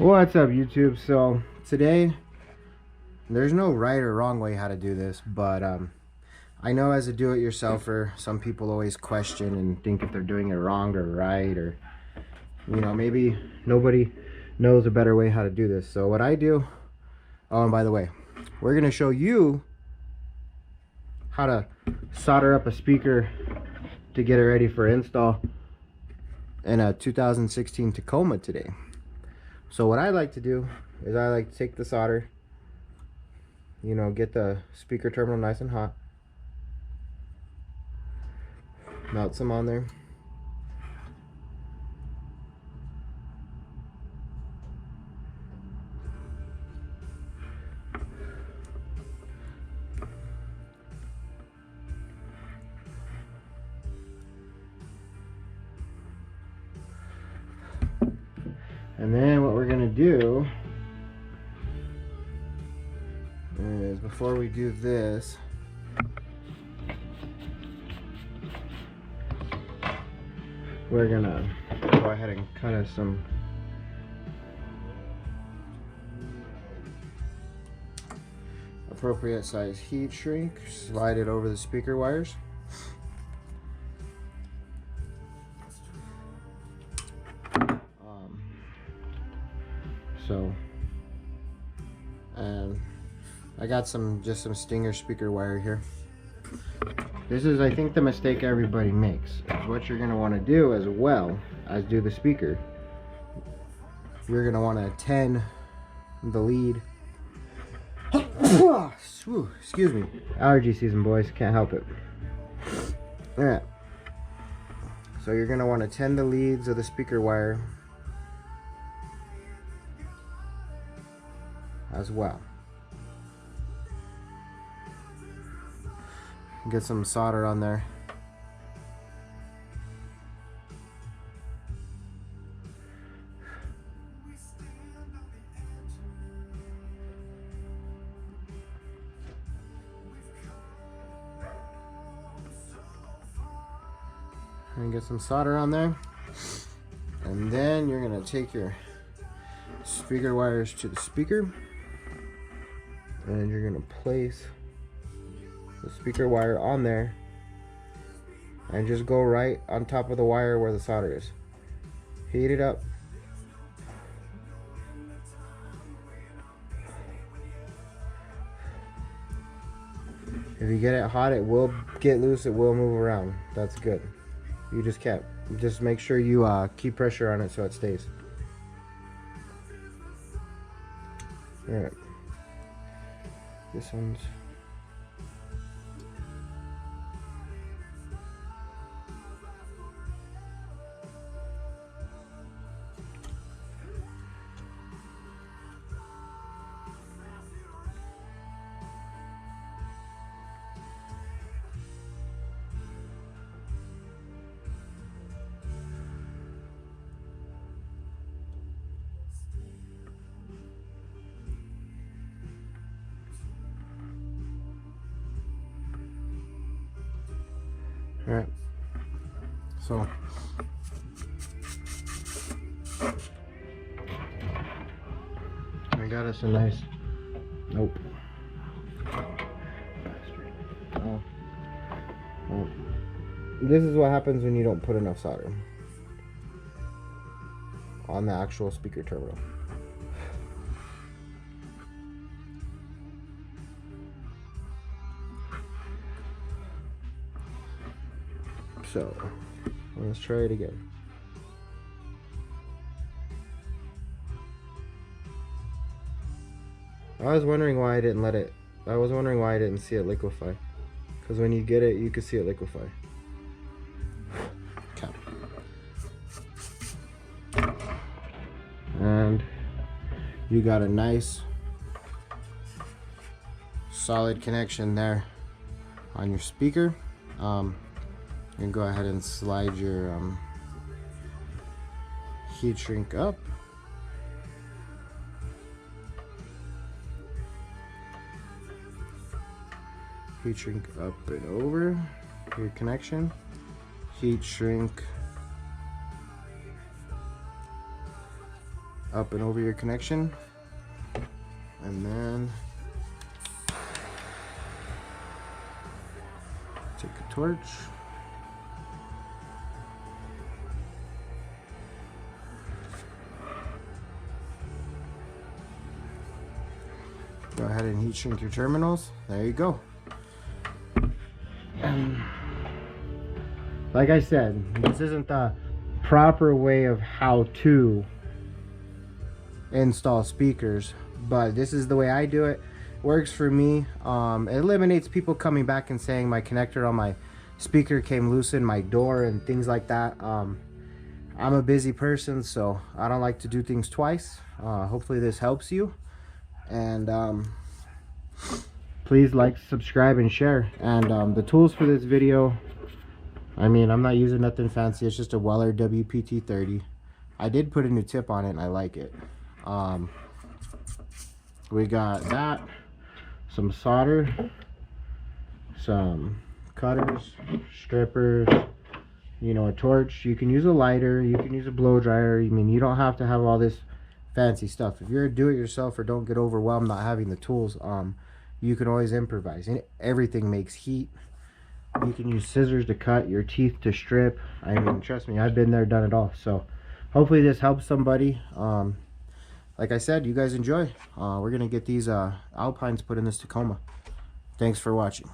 What's up, YouTube? So today there's no right or wrong way how to do this, but I know as a do-it-yourselfer, some people always question and think if they're doing it wrong or right, or maybe nobody knows a better way how to do this. So what I do, oh, and by the way, we're gonna show you how to solder up a speaker to get it ready for install in a 2016 Tacoma today. So what I like to do is I like to take the solder, get the speaker terminal nice and hot, melt some on there, and then what we're gonna do is, before we do this, we're gonna go ahead and cut us some appropriate size heat shrink, slide it over the speaker wires. And I got just some Stinger speaker wire here. This is, I think, the mistake everybody makes. What you're gonna want to do as well as do the speaker, you're gonna want to attend the lead. Excuse me, allergy season, boys, can't help it. Alright, so you're gonna want to attend the leads of the speaker wire as well. Get some solder on there. And get some solder on there. And then you're gonna take your speaker wires to the speaker, and you're gonna place the speaker wire on there and just go right on top of the wire where the solder is. Heat it up. If you get it hot, it will get loose, it will move around. That's good. You just can't. Just make sure you keep pressure on it so it stays. Alright. This one's alright. So I got us a nice, nope. Oh. Oh. This is what happens when you don't put enough solder on the actual speaker terminal. So let's try it again. I was wondering why I didn't see it liquefy. Because when you get it, you can see it liquefy. Okay. And you got a nice solid connection there on your speaker. And go ahead and slide your heat shrink up. Heat shrink up and over your connection. Heat shrink up and over your connection, and then take a torch. Go ahead and heat shrink your terminals. There you go. And like I said, this isn't the proper way of how to install speakers, but this is the way I do it. Works for me. It eliminates people coming back and saying my connector on my speaker came loose in my door and things like that. I'm a busy person, so I don't like to do things twice. Hopefully this helps you, and please like, subscribe, and share. And the tools for this video, I mean, I'm not using nothing fancy. It's just a Weller WPT30. I did put a new tip on it and I like it. We got that, some solder, some cutters, strippers, you know, a torch. You can use a lighter, you can use a blow dryer. I mean, you don't have to have all this fancy stuff. If you're a do-it-yourself or don't get overwhelmed not having the tools, you can always improvise. And everything makes heat. You can use scissors to cut, your teeth to strip. I mean, trust me, I've been there, done it all. So hopefully this helps somebody. Like I said, you guys enjoy. We're gonna get these Alpines put in this Tacoma. Thanks for watching.